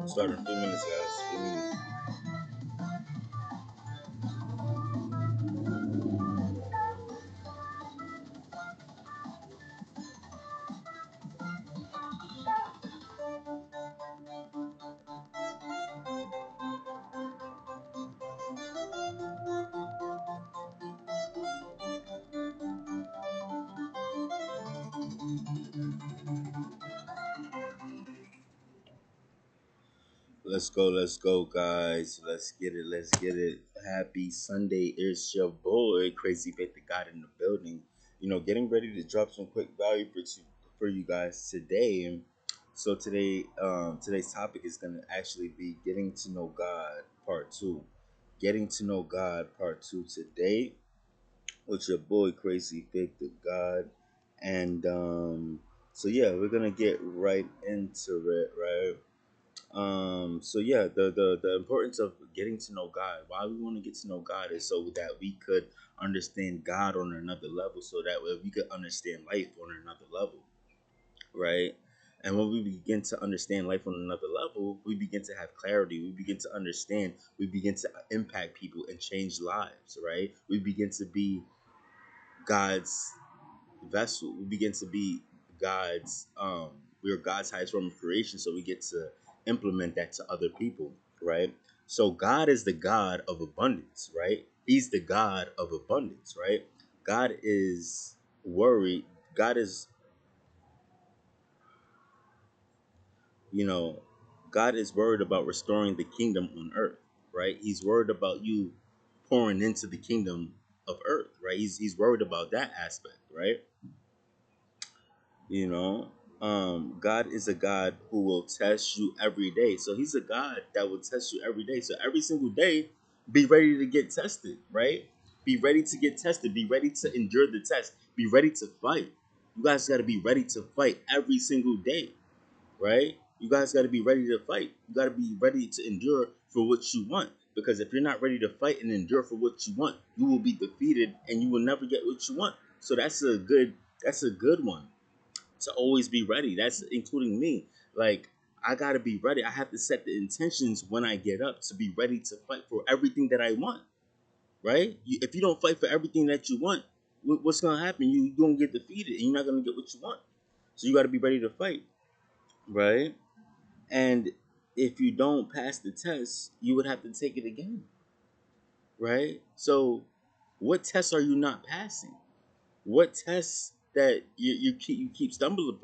Start in 2 minutes, guys. 2 minutes. Let's go, guys. Let's get it, let's get it. Happy Sunday. It's your boy, Crazy Faith the God in the building. Getting ready to drop some quick value for you guys today. So today's topic is gonna actually be getting to know God part two. Getting to know God part two today with your boy Crazy Faith the God. And so yeah, we're gonna get right into it, right? So yeah, the importance of getting to know God. Why we want to get to know God is so that we could understand God on another level, so that way we could understand life on another level, right? And when we begin to understand life on another level, we begin to have clarity. We begin to understand. We begin to impact people and change lives, right? We begin to be God's vessel. We begin to be we're God's highest form of creation, so we get to implement that to other people, right? So God is the God of abundance, right? He's the God of abundance, right? God is worried. God is, you know, God is worried about restoring the kingdom on earth, right? He's worried about you pouring into the kingdom of earth, right? He's worried about that aspect, right? You know, God is a God who will test you every day. So He's a God that will test you every day. So every single day, be ready to get tested, right? Be ready to get tested. Be ready to endure the test. Be ready to fight. You guys got to be ready to fight every single day, right? You guys got to be ready to fight. You got to be ready to endure for what you want. Because if you're not ready to fight and endure for what you want, you will be defeated and you will never get what you want. So that's a good one to always be ready. That's including me. Like, I gotta be ready. I have to set the intentions when I get up to be ready to fight for everything that I want. Right? If you don't fight for everything that you want, what's gonna happen? You're gonna get defeated, and you're not gonna get what you want. So you gotta be ready to fight. Right? And if you don't pass the test, you would have to take it again. Right? So, what tests are you not passing? What tests that you keep stumbling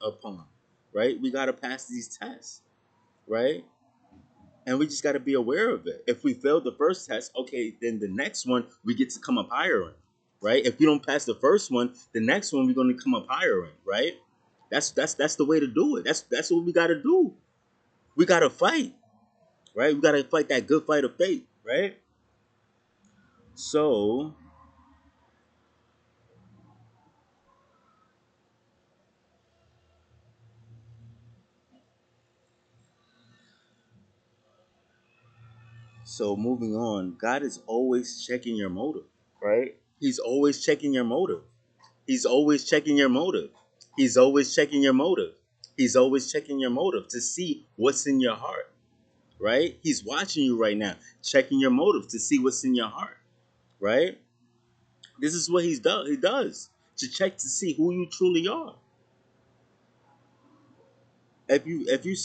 upon, right? We got to pass these tests, right? And we just got to be aware of it. If we failed the first test, okay, then the next one we get to come up higher in, right? If we don't pass the first one, the next one we're going to come up higher in, right? That's the way to do it. That's what we got to do. We got to fight, right? We got to fight that good fight of faith, right? So So moving on, God is always checking your motive, right? He's always checking your motive. He's always checking your motive. He's always checking your motive. He's always checking your motive to see what's in your heart, right? He's watching you right now, checking your motive to see what's in your heart, right? This is what he does to check to see who you truly are. If you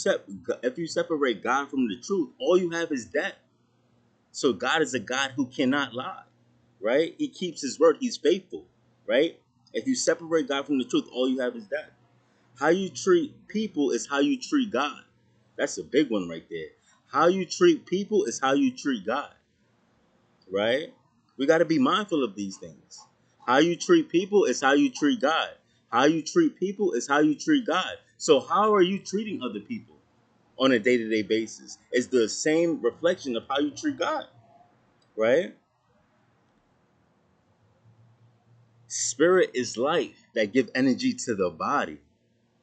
separate God from the truth, all you have is that. So God is a God who cannot lie, right? He keeps his word. He's faithful, right? If you separate God from the truth, all you have is that. How you treat people is how you treat God. That's a big one right there. How you treat people is how you treat God, right? We got to be mindful of these things. How you treat people is how you treat God. How you treat people is how you treat God. So how are you treating other people? on a day-to-day basis. It's the same reflection of how you treat God, right? Spirit is life that give energy to the body,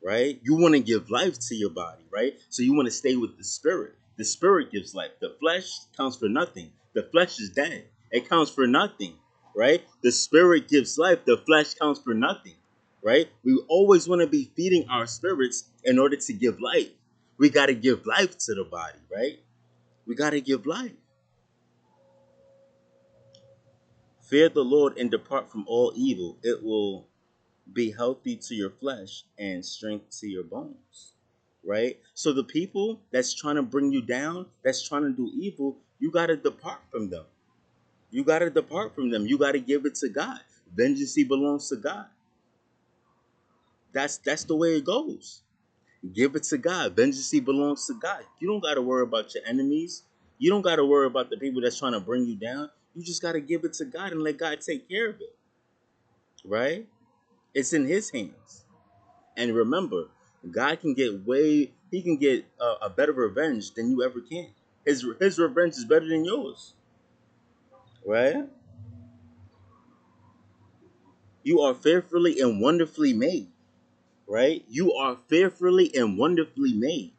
right? You want to give life to your body, right? So you want to stay with the spirit. The spirit gives life. The flesh counts for nothing. The flesh is dead. It counts for nothing, right? The spirit gives life. The flesh counts for nothing, right? We always want to be feeding our spirits in order to give life. We got to give life to the body, right? We got to give life. Fear the Lord and depart from all evil. It will be healthy to your flesh and strength to your bones, right? So the people that's trying to bring you down, that's trying to do evil, you got to depart from them. You got to depart from them. You got to give it to God. Vengeance belongs to God. That's the way it goes. Give it to God. Vengeance belongs to God. You don't got to worry about your enemies. You don't got to worry about the people that's trying to bring you down. You just got to give it to God and let God take care of it, right? It's in His hands. And remember, God can get He can get a better revenge than you ever can. His revenge is better than yours, right? You are fearfully and wonderfully made, right? You are fearfully and wonderfully made.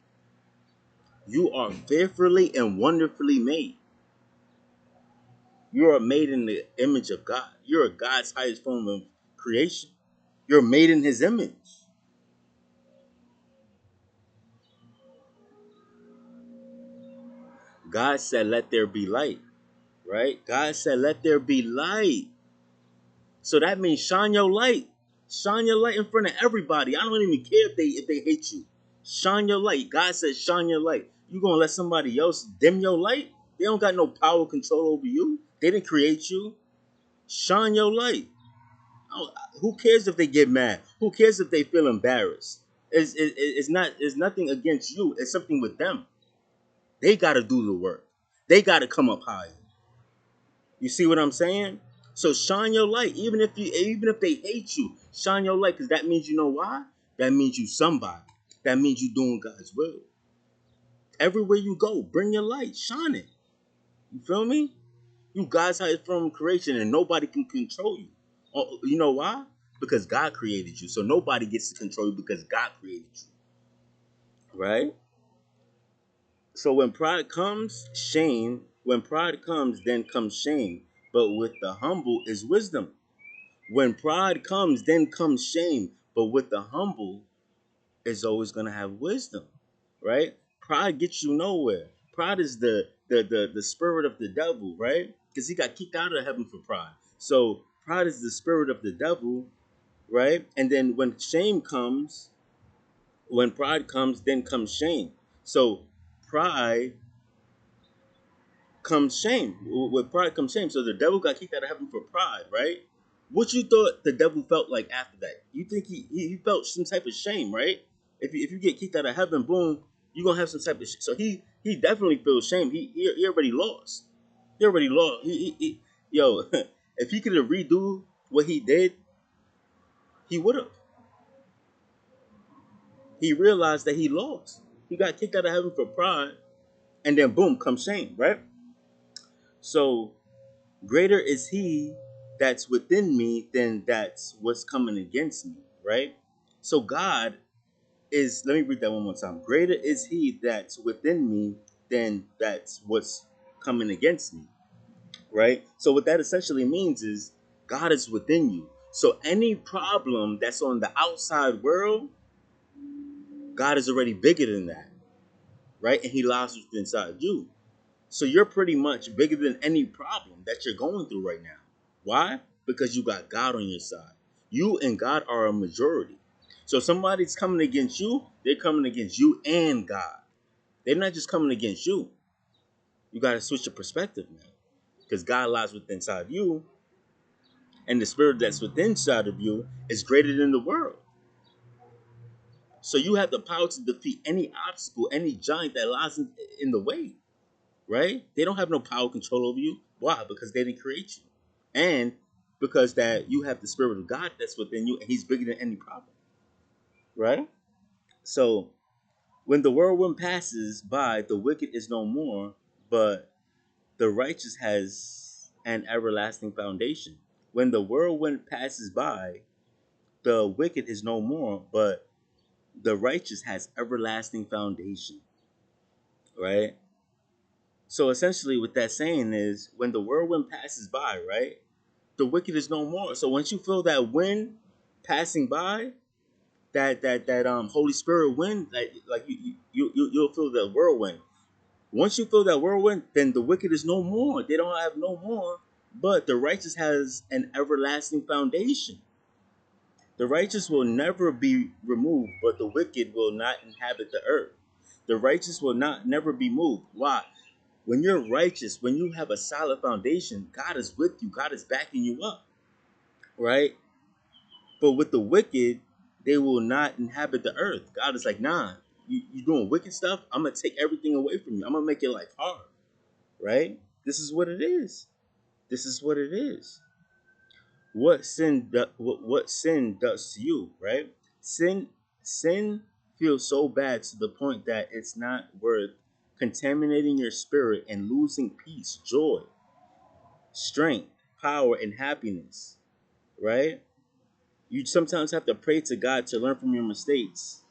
You are fearfully and wonderfully made. You are made in the image of God. You're God's highest form of creation. You're made in His image. God said, "Let there be light." Right? God said, "Let there be light." So that means shine your light. Shine your light in front of everybody. I don't even care if they hate you. Shine your light. God says shine your light. You gonna let somebody else dim your light? They don't got no power control over you. They didn't create you. Shine your light. Who cares if they get mad? Who cares if they feel embarrassed? It's not. It's nothing against you. It's something with them. They got to do the work. They got to come up higher. You see what I'm saying? So shine your light, even if they hate you, shine your light, because that means you know why? That means you somebody. That means you doing God's will. Everywhere you go, bring your light, shine it. You feel me? You God's highest form of creation, and nobody can control you. Oh, you know why? Because God created you. So nobody gets to control you because God created you. Right? So when pride comes, shame. When pride comes, then comes shame. But with the humble is wisdom. When pride comes, then comes shame. But with the humble is always gonna have wisdom, right? Pride gets you nowhere. Pride is the spirit of the devil, right? Because he got kicked out of heaven for pride. So pride is the spirit of the devil, right? And then when pride comes, then comes shame. So pride comes shame. With pride comes shame. So the devil got kicked out of heaven for pride, right? What you thought the devil felt like after that? You think he felt some type of shame, right? If you get kicked out of heaven, boom, you gonna have some type of so he definitely feels shame. He already lost. He already lost. Yo, if he could have redo what he did, he would have. He realized that he lost. He got kicked out of heaven for pride, and then boom, comes shame, right? So greater is he that's within me than that's what's coming against me, right? So God is, let me read that one more time. Greater is he that's within me than that's what's coming against me, right? So what that essentially means is God is within you. So any problem that's on the outside world, God is already bigger than that, right? And he lies within inside you. So you're pretty much bigger than any problem that you're going through right now. Why? Because you got God on your side. You and God are a majority. So if somebody's coming against you, they're coming against you and God. They're not just coming against you. You got to switch your perspective now. Because God lies within inside you, and the spirit that's within inside of you is greater than the world. So you have the power to defeat any obstacle, any giant that lies in the way, right? They don't have no power control over you. Why? Because they didn't create you. And because that you have the spirit of God that's within you, and He's bigger than any problem, right? So When the whirlwind passes by, the wicked is no more, but the righteous has an everlasting foundation. When the whirlwind passes by, the wicked is no more, but the righteous has everlasting foundation. Right? So essentially what that saying is when the whirlwind passes by, right? The wicked is no more. So once you feel that wind passing by, that Holy Spirit wind, like you'll feel the whirlwind. Once you feel that whirlwind, then the wicked is no more. They don't have no more, but the righteous has an everlasting foundation. The righteous will never be removed, but the wicked will not inhabit the earth. The righteous will not never be moved. Why? When you're righteous, when you have a solid foundation, God is with you. God is backing you up, right? But with the wicked, they will not inhabit the earth. God is like, nah, you doing wicked stuff. I'm gonna take everything away from you. I'm gonna make your life hard, right? This is what it is. This is what it is. What sin does to you, right? Sin feels so bad to the point that it's not worth contaminating your spirit and losing peace, joy, strength, power, and happiness, right? You sometimes have to pray to God to learn from your mistakes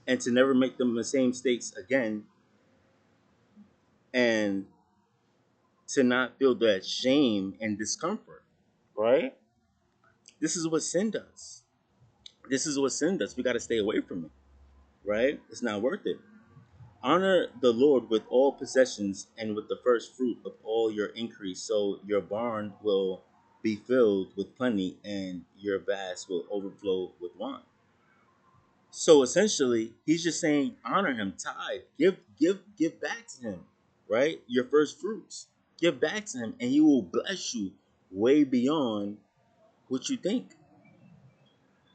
and to never make them the same mistakes again, and to not feel that shame and discomfort, right? This is what sin does. This is what sin does. We got to stay away from it, right? It's not worth it. Honor the Lord with all possessions and with the first fruit of all your increase, so your barn will be filled with plenty and your vats will overflow with wine. So essentially, he's just saying, honor him, tithe, give back to him, right? Your first fruits, give back to him, and he will bless you way beyond what you think,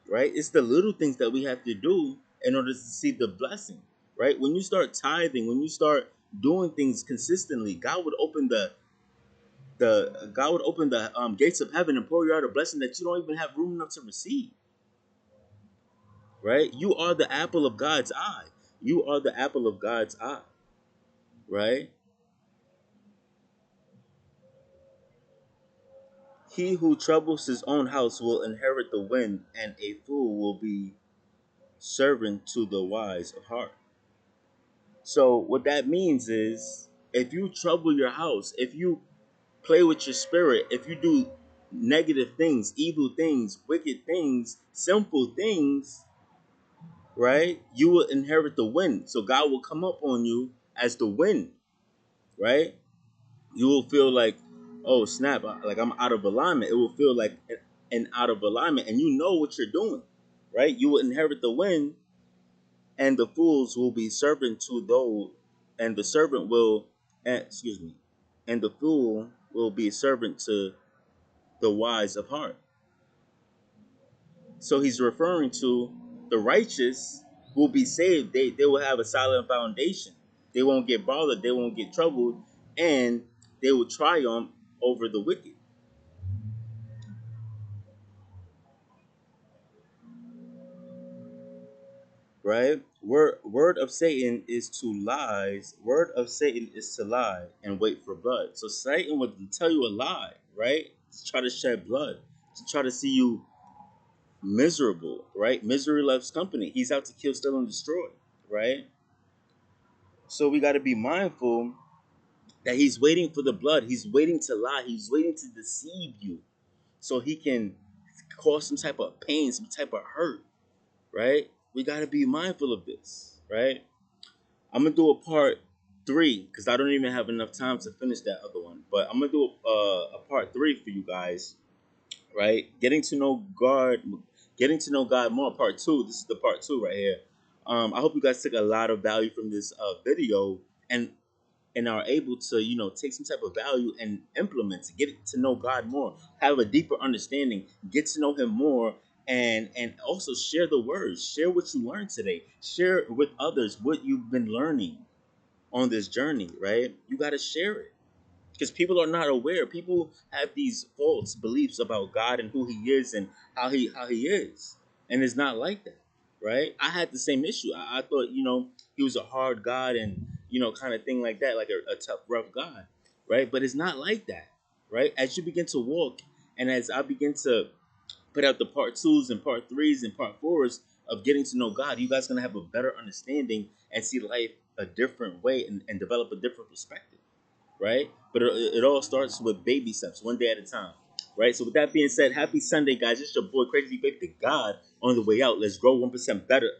right? It's the little things that we have to do in order to see the blessing, right? When you start tithing, when you start doing things consistently, God would open the gates of heaven and pour you out a blessing that you don't even have room enough to receive, right? You are the apple of God's eye. You are the apple of God's eye, right? He who troubles his own house will inherit the wind, and a fool will be servant to the wise of heart. So what that means is if you trouble your house, if you play with your spirit, if you do negative things, evil things, wicked things, sinful things, right? You will inherit the wind. So God will come up on you as the wind, right? You will feel like, oh snap, like I'm out of alignment. It will feel like an out of alignment, and you know what you're doing, right? You will inherit the wind, and the fools will be servant to those, and the servant will, excuse me, and the fool will be a servant to the wise of heart. So he's referring to the righteous will be saved. They will have a solid foundation. They won't get bothered. They won't get troubled, and they will triumph over the wicked. Right? Word of Satan is to lies. Word of Satan is to lie and wait for blood. So Satan would tell you a lie, right? To try to shed blood, to try to see you miserable, right? Misery loves company. He's out to kill, steal, and destroy, right? So we got to be mindful that he's waiting for the blood. He's waiting to lie. He's waiting to deceive you so he can cause some type of pain, some type of hurt, right? We got to be mindful of this, right? I'm gonna do a part three because I don't even have enough time to finish that other one. But I'm gonna do a part three for you guys, right? Getting to know God more. Part two. This is the part two right here. I hope you guys took a lot of value from this video and are able to take some type of value and implement to get to know God more, have a deeper understanding, get to know Him more, and also share the words, share what you learned today, share with others what you've been learning on this journey. Right? You got to share it because people are not aware. People have these false beliefs about God and who He is and how he is, and it's not like that. right? I had the same issue. I thought, he was a hard God and, kind of thing like that, like a tough, rough God, right? But it's not like that, right? As you begin to walk and as I begin to put out the part twos and part threes and part fours of getting to know God, you guys gonna have a better understanding and see life a different way and develop a different perspective, right? But it all starts with baby steps, one day at a time, right? So with that being said, happy Sunday, guys. It's your boy Crazy Faith to God on the way out. Let's grow 1% better